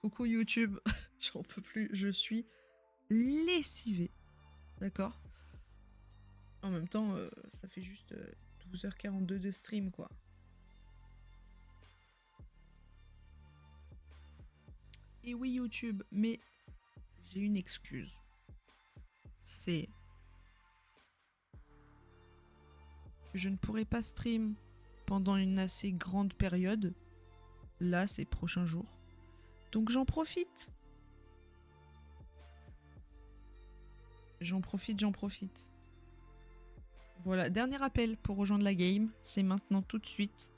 Coucou YouTube, j'en peux plus, je suis lessivée. D'accord. En même temps, ça fait juste 12h42 de stream, quoi. Et oui, YouTube, mais j'ai une excuse. C'est que je ne pourrai pas stream pendant une assez grande période. Là, ces prochains jours. Donc j'en profite. J'en profite. Voilà, dernier appel pour rejoindre la game. C'est maintenant tout de suite.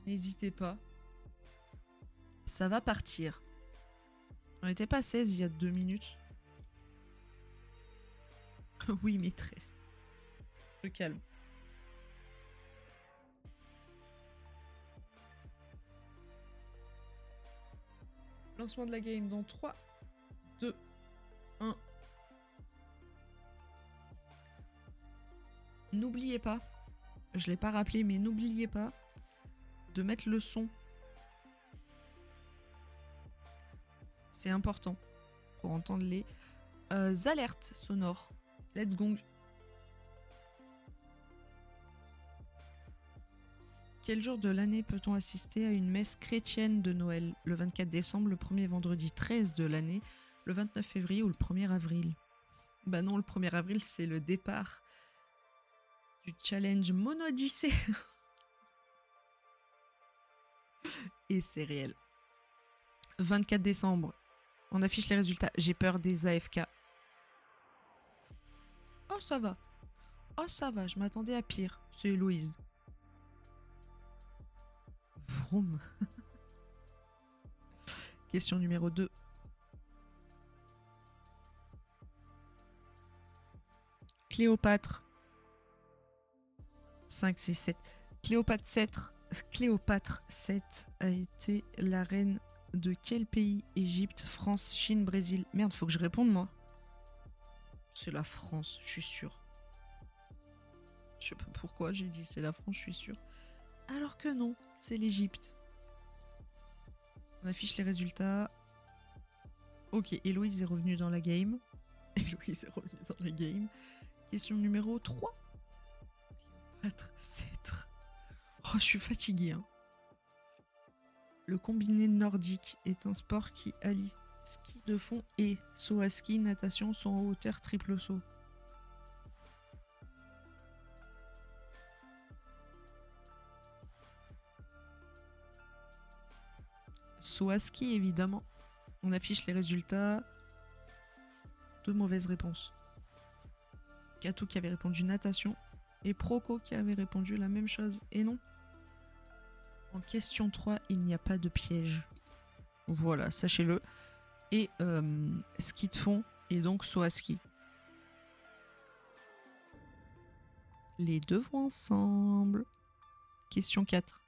N'hésitez pas. Ça va partir. On n'était pas 16 il y a 2 minutes. Oui, maîtresse. Se calme. Lancement de la game dans 3, 2, 1. N'oubliez pas, je l'ai pas rappelé, mais n'oubliez pas de mettre le son. C'est important pour entendre les alertes sonores. Let's go. Quel jour de l'année peut-on assister à une messe chrétienne de Noël? Le 24 décembre, le premier vendredi 13 de l'année, le 29 février ou le 1er avril? Bah non, le 1er avril, c'est le départ du challenge Monodyssée. Et c'est réel. 24 décembre, on affiche les résultats. J'ai peur des AFK. Oh, ça va. Oh, ça va, je m'attendais à pire. C'est Héloïse. Vroom. Question numéro 2. Cléopâtre. 5, 6, 7. Cléopâtre 7 a été la reine de quel pays? Égypte, France, Chine, Brésil. Merde, faut que je réponde, moi. C'est la France, je suis sûre. Je sais pas pourquoi j'ai dit c'est la France, je suis sûre. Alors que non, c'est l'Égypte. On affiche les résultats. Ok, Héloïse est revenue dans la game. Héloïse est revenue dans la game. Question numéro 3. Cléopâtre 7. Oh, je suis fatiguée. Hein. Le combiné nordique est un sport qui allie ski de fond et saut à ski, natation, saut en hauteur, triple saut. Saut à ski, évidemment. On affiche les résultats. 2 mauvaises réponses. Katou qui avait répondu natation et Proco qui avait répondu la même chose. Et non. En question 3, il n'y a pas de piège. Voilà, sachez-le. Et ski de fond et donc saut à ski. Les deux vont ensemble. Question 4.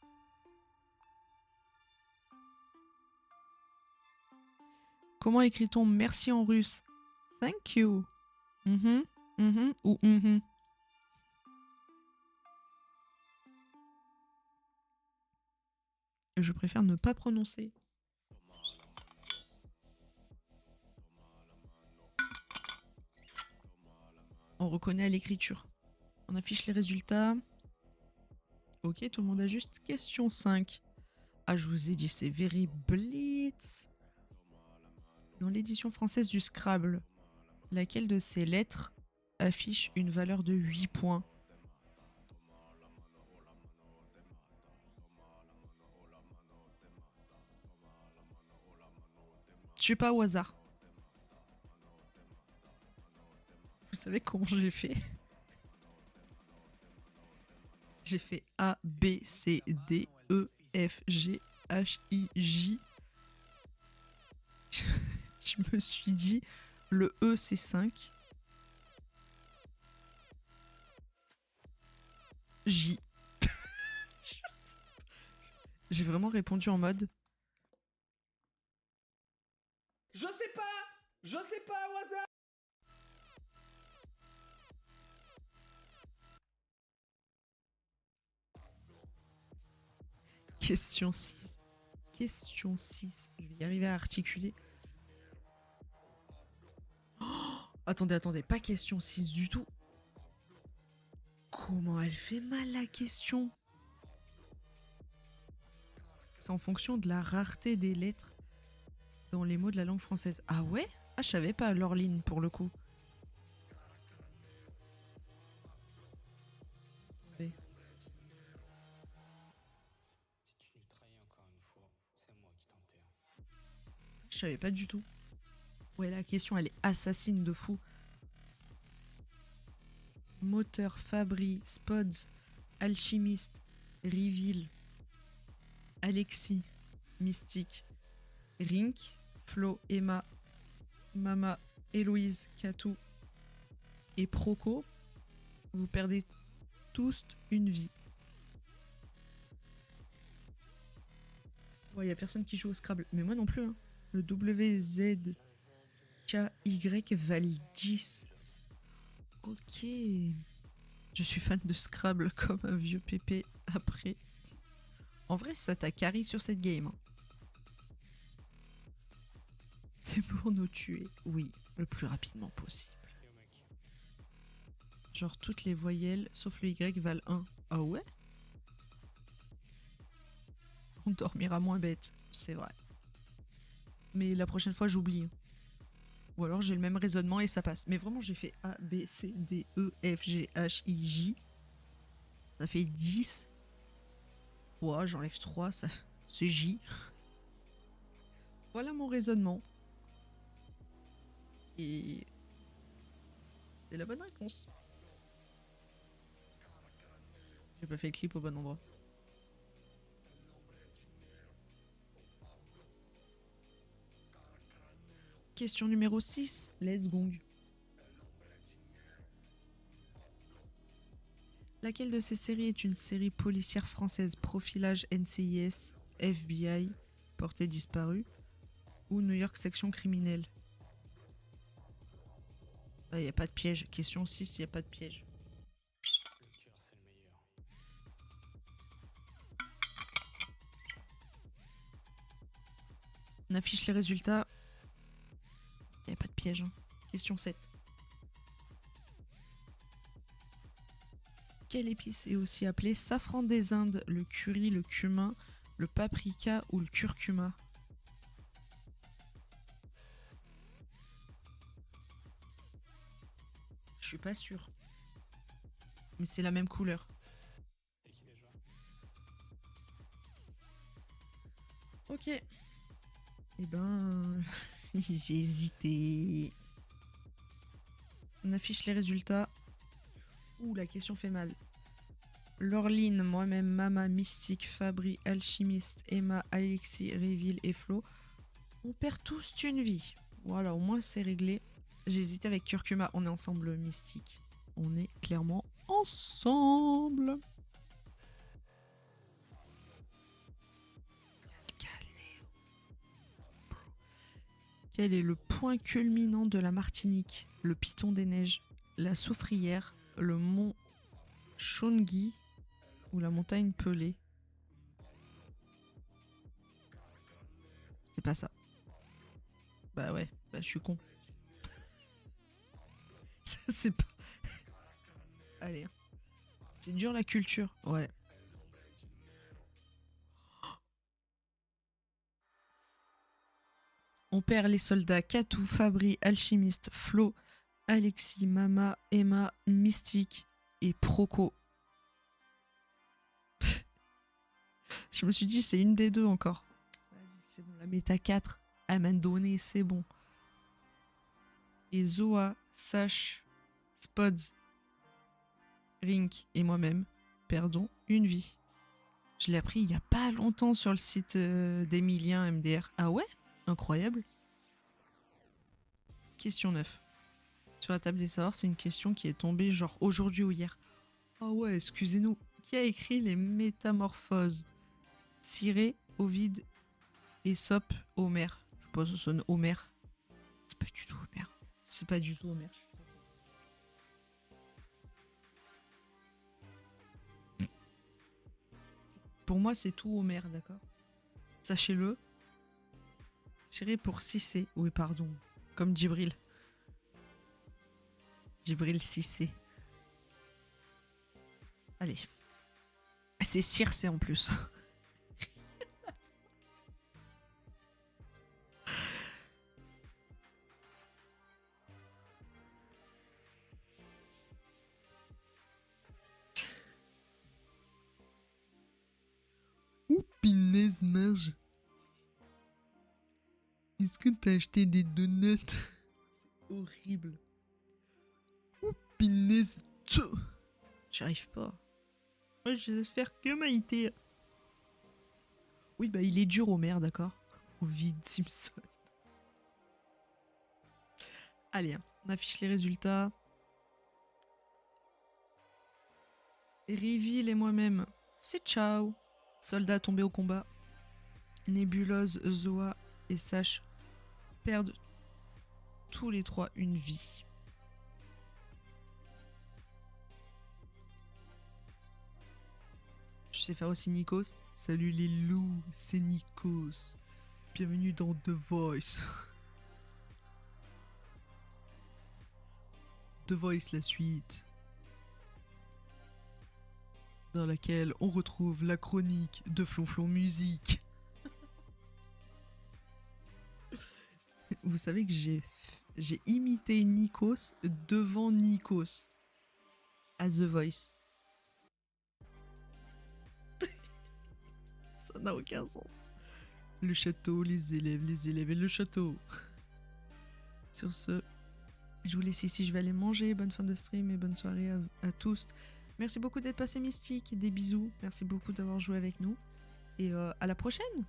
Comment écrit-on merci en russe? Thank you. Ou Je préfère ne pas prononcer. On reconnaît à l'écriture. On affiche les résultats. Ok, tout le monde a juste. Question 5. Ah, je vous ai dit, c'est very blitz. Dans l'édition française du Scrabble, laquelle de ces lettres affiche une valeur de 8 points? Je sais pas, au hasard. Vous savez comment j'ai fait? J'ai fait A, B, C, D, E, F, G, H, I, J. Je me suis dit, le E, c'est 5. J. J'ai vraiment répondu en mode... Je sais pas au hasard. Question 6. Question 6. Je vais y arriver à articuler. Oh, attendez, pas question 6 du tout. Comment elle fait mal la question? C'est en fonction de la rareté des lettres dans les mots de la langue française. Ah ouais? Ah, je savais pas Laureline pour le coup. Ouais. Si tu nous trahis encore une fois, c'est moi qui t'enterre. Je savais pas du tout. Ouais, la question, elle est assassine de fou. Moteur, Fabri, Spods, Alchimiste, Reveal, Alexis, Mystique, Rink, Flo, Emma, Mama, Héloïse, Katou et Proco. Vous perdez tous une vie. Ouais, y a personne qui joue au Scrabble. Mais moi non plus. Hein. Le WZKY valide 10. Ok. Je suis fan de Scrabble comme un vieux pépé après. En vrai, ça t'a carry sur cette game. Hein. C'est pour nous tuer. Oui, le plus rapidement possible. Yo mec, Genre toutes les voyelles sauf le Y valent 1. Ah ouais? On dormira moins bête, c'est vrai. Mais la prochaine fois, j'oublie. Hein. Ou alors j'ai le même raisonnement et ça passe. Mais vraiment, j'ai fait A, B, C, D, E, F, G, H, I, J. Ça fait 10. Ouais, j'enlève 3, ça... c'est J. Voilà mon raisonnement. Et c'est la bonne réponse. J'ai pas fait le clip au bon endroit. Question numéro 6. Let's gong. Laquelle de ces séries est une série policière française profilage NCIS, FBI, portée disparue ou New York section criminelle? Il n'y a pas de piège. Question 6, il n'y a pas de piège. le cœur c'est le meilleur. On affiche les résultats. Il n'y a pas de piège. Hein. Question 7. Quelle épice est aussi appelée safran des Indes, le curry, le cumin, le paprika ou le curcuma? Je suis pas sûre. Mais c'est la même couleur. C'est qui déjà? Ok. Eh ben... j'ai hésité. On affiche les résultats. Ouh, la question fait mal. Laureline, moi-même, Mama, Mystique, Fabri, Alchimiste, Emma, Alexis, Reveal et Flo. On perd tous une vie. Voilà, au moins c'est réglé. J'ai hésité avec Curcuma. On est ensemble, Mystique. On est clairement ensemble. Quel est le point culminant de la Martinique? Le Piton des Neiges, la Soufrière, le mont Chongui ou la montagne Pelée? C'est pas ça. Bah ouais, bah je suis con. C'est pas... Allez. C'est dur la culture. Ouais. On perd les soldats Katou, Fabri, Alchimiste, Flo, Alexis, Mama, Emma, Mystique et Proco. Je me suis dit, c'est une des deux encore. Vas-y, c'est bon, la méta 4. Elle m'a donné, c'est bon. Et Zoa, Sash, Spods, Rink et moi-même perdons une vie. Je l'ai appris il y a pas longtemps sur le site d'Emilien MDR. Ah ouais? Incroyable. Question 9. Sur la table des savoirs, c'est une question qui est tombée genre aujourd'hui ou hier. Ah ouais, excusez-nous. Qui a écrit les Métamorphoses? Ciré, Ovide, Ésope, Homère. Je pense que ça sonne Homère. C'est pas du tout Homère. C'est pas du tout Homère. Pour moi, c'est tout Homer, d'accord? Sachez-le. Tiré pour Cissé. Oui, pardon. Comme Djibril. Djibril Cissé. Allez. C'est Circé en plus. Ouh, pinaise marge. Est-ce que t'as acheté des donuts? Horrible. Ouh, pinaise. J'arrive pas. Moi, je sais faire que Maïté. Oui, bah il est dur Homer, d'accord? Ovid Simpson. Allez, hein, on affiche les résultats. Reveal et moi-même, c'est ciao. Soldats tombés au combat. Nébuleuse, Zoa et Sash perdent tous les trois une vie. Je sais faire aussi Nikos. Salut les loups, c'est Nikos. Bienvenue dans The Voice. The Voice, la suite. Dans laquelle on retrouve la chronique de Flonflon Musique. Vous savez que j'ai imité Nikos devant Nikos à The Voice. Ça n'a aucun sens. Le château, les élèves et le château. Sur ce, je vous laisse ici, je vais aller manger. Bonne fin de stream et bonne soirée à tous. Merci beaucoup d'être passé Mystique. Des bisous. Merci beaucoup d'avoir joué avec nous. Et à la prochaine.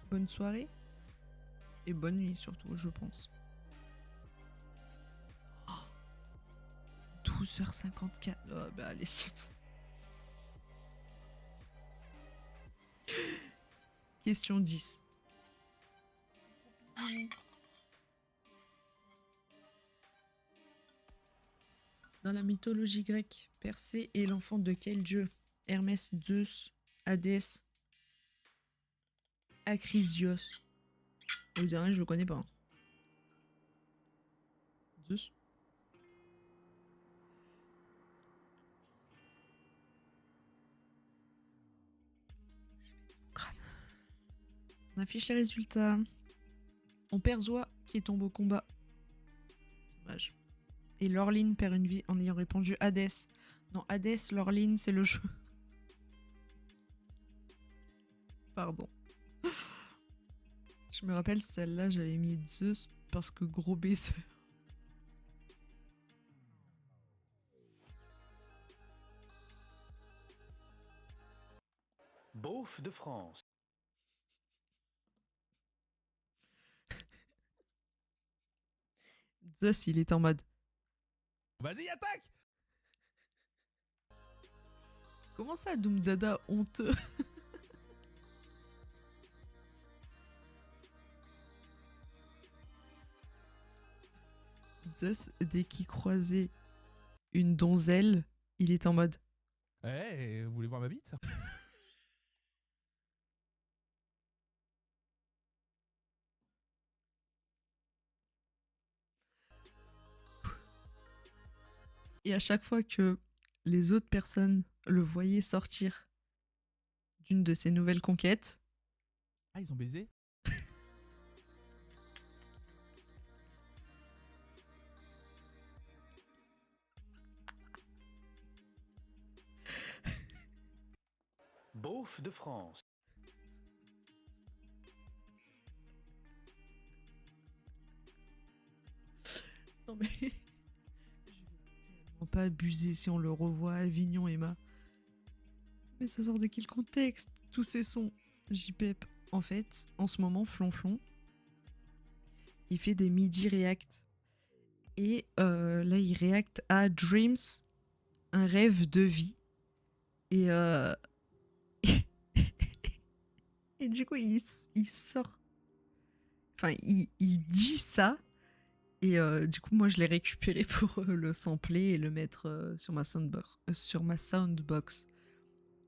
Bonne soirée. Et bonne nuit surtout, je pense. 12h54. Oh, bah allez, c'est bon. Question 10. Dans la mythologie grecque, Persée est l'enfant de quel dieu? Hermès, Zeus, Hadès, Acrisios. Le dernier, je le connais pas. Zeus. Crâne. On affiche les résultats. On perd Zoa qui tombe au combat. Dommage. Et Lorline perd une vie en ayant répondu Hadès. Non, Hadès, Lorline, c'est le jeu. Pardon. Je me rappelle, celle-là, j'avais mis Zeus parce que gros baiser. Beauf de France. Zeus, il est en mode. Vas-y, attaque! Comment ça, Doom Dada honteux? Zeus, dès qu'il croisait une donzelle, il est en mode. Eh, vous voulez voir ma bite? Et à chaque fois que les autres personnes le voyaient sortir d'une de ses nouvelles conquêtes, Ah, ils ont baisé? Beauf de France. non mais je vais tellement pas abuser si on le revoit à Avignon, Emma. Mais ça sort de quel contexte? Tous ces sons, JPEP. En fait, en ce moment, Flonflon, il fait des midi react. Et là, il react à Dreams, un rêve de vie. Et et du coup, il sort. Enfin, il dit ça. Et du coup, moi, je l'ai récupéré pour le sampler et le mettre sur ma soundbox.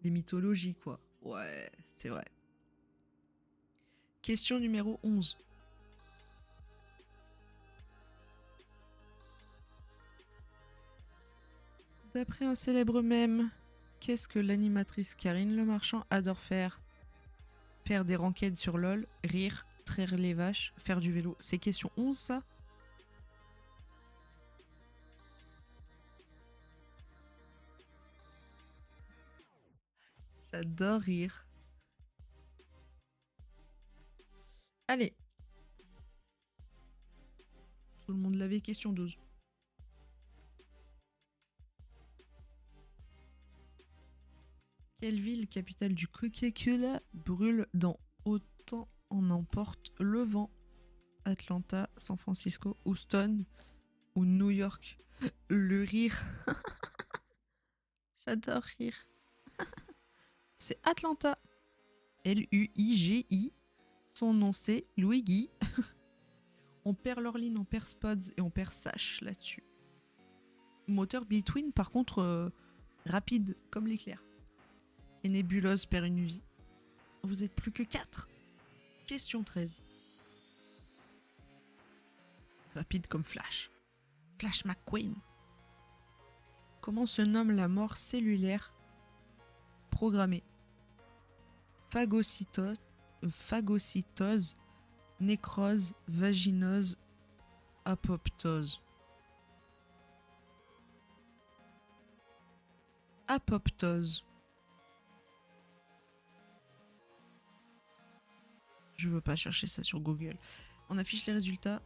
Les mythologies, quoi. Ouais, c'est vrai. Question numéro 11. D'après un célèbre mème, qu'est-ce que l'animatrice Karine Le Marchand adore faire? Faire des ranquettes sur LOL, rire, traire les vaches, faire du vélo. C'est question 11, ça? J'adore rire. Allez. Tout le monde l'avait, question 12. Quelle ville, capitale du Coca-Cola, brûle dans Autant en emporte le vent? Atlanta, San Francisco, Houston ou New York? Le rire. J'adore rire. C'est Atlanta. Luigi. Son nom c'est Luigi. On perd Lorline, on perd Spods et on perd Sash là-dessus. Moteur Between, par contre, rapide comme l'éclair. Et Nébuleuse perd une vie. Vous êtes plus que 4. Question 13. Rapide comme Flash. Flash McQueen. Comment se nomme la mort cellulaire programmée? Phagocytose, nécrose, vaginose, apoptose. Apoptose. Je veux pas chercher ça sur Google. On affiche les résultats.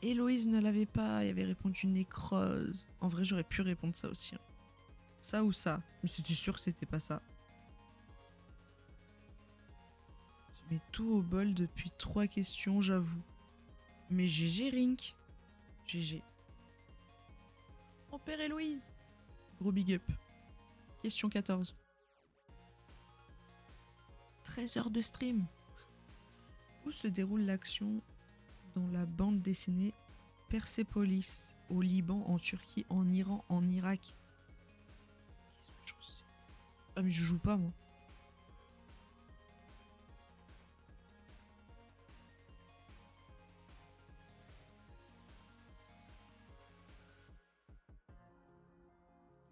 Héloïse ne l'avait pas, il avait répondu nécrose. En vrai, j'aurais pu répondre ça aussi. Ça ou ça. Mais c'était sûr que c'était pas ça. Je mets tout au bol depuis 3 questions, j'avoue. Mais GG Rink. GG. Mon père Héloïse. Gros big up. Question 14. 13 heures de stream. Où se déroule l'action dans la bande dessinée Persépolis, au Liban, en Turquie, en Iran, en Irak? Ah mais je joue pas moi.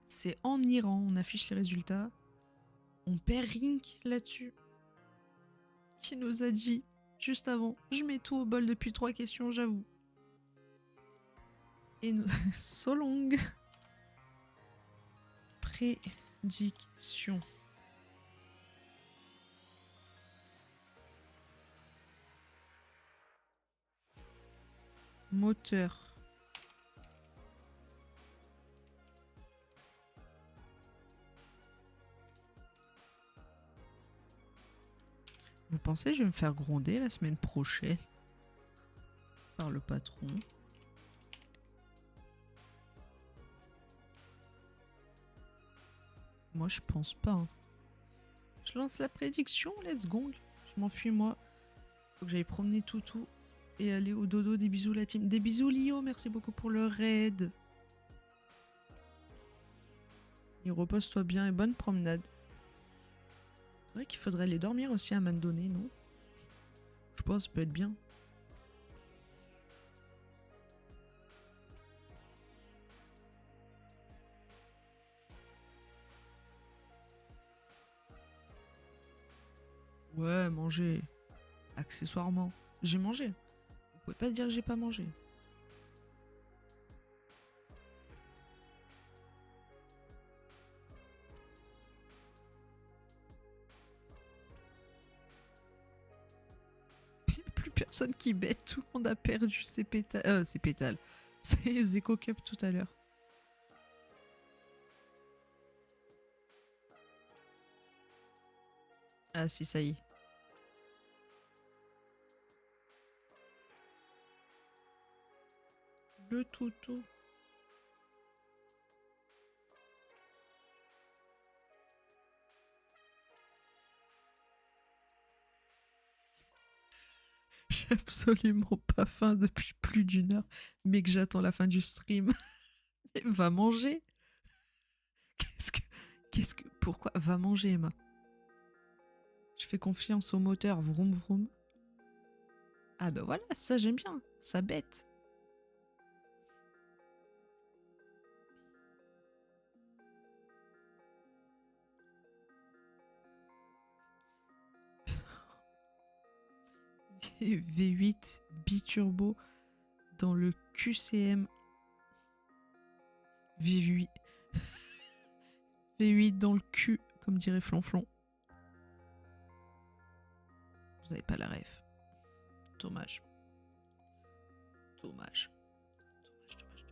C'est en Iran, on affiche les résultats. On perd Rink là-dessus. Qui nous a dit juste avant, je mets tout au bol depuis 3 questions, j'avoue. Et nous... Solong. Prédiction. Moteur. Vous pensez que je vais me faire gronder la semaine prochaine par le patron? Moi, je pense pas. Hein. Je lance la prédiction, let's go. Je m'enfuis, moi. Faut que j'aille promener Toutou et aller au dodo. Des bisous, la team. Des bisous, Lio. Merci beaucoup pour le raid. Et repose-toi bien et bonne promenade. C'est vrai qu'il faudrait aller dormir aussi à un moment donné, non? Je pense, ça peut être bien. Ouais, manger. Accessoirement. J'ai mangé. Vous pouvez pas dire que j'ai pas mangé. Plus personne qui bête. Tout le monde a perdu ses pétales. Ses pétales. Ses Eco Cup tout à l'heure. Ah si, ça y est. Le toutou. J'ai absolument pas faim depuis plus d'1 heure, mais que j'attends la fin du stream. Va manger. Pourquoi? Va manger, Emma. Je fais confiance au moteur, vroom vroom. Ah bah voilà, ça j'aime bien, ça bête. V8 biturbo dans le QCM. V8. V8 dans le cul, comme dirait Flonflon. Vous n'avez pas la ref. Dommage. Dommage. Dommage.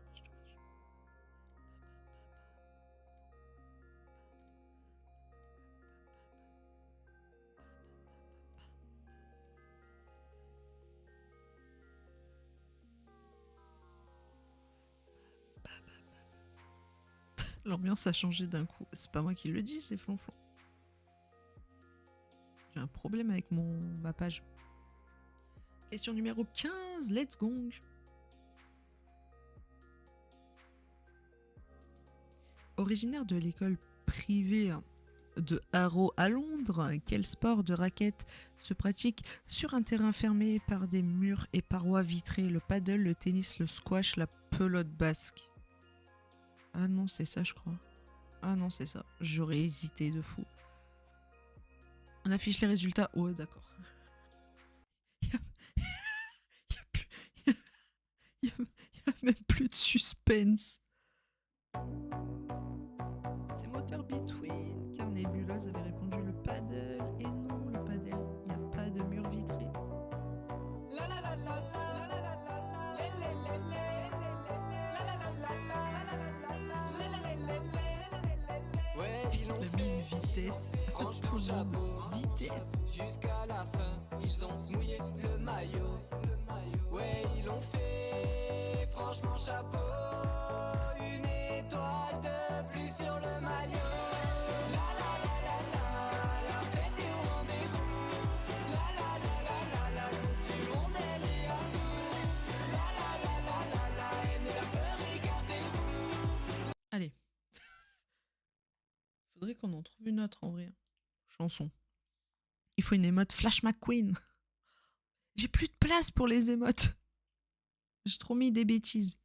L'ambiance a changé d'un coup. C'est pas moi qui le dis, c'est Flonflon. J'ai un problème avec ma page. Question numéro 15, let's gong. Originaire de l'école privée de Harrow à Londres, quel sport de raquette se pratique sur un terrain fermé par des murs et parois vitrées? Le paddle, le tennis, le squash, la pelote basque. Ah non, c'est ça, je crois. Ah non, c'est ça. J'aurais hésité de fou. On affiche les résultats. Ouais, d'accord. Il y a même plus de suspense. C'est moteur between, car Nébuleuse avait répondu le paddle. Et non, le paddle, il n'y a pas de mur vitré. Ouais, ils ont Il a mis une vitesse. franchement chapeau. Vitesse. Jusqu'à la fin, ils ont mouillé le maillot. Ouais, ils l'ont fait. Franchement chapeau. Une étoile de plus sur le maillot. La la la la la, la fête est au rendez-vous. La la la la la, la coupe du monde elle est à nous. La la la la la la, aimez la peur, regardez-vous. Allez. Faudrait qu'on en trouve une autre en vrai. Chanson. Il faut une émote Flash McQueen. J'ai plus de place pour les émotes. J'ai trop mis des bêtises.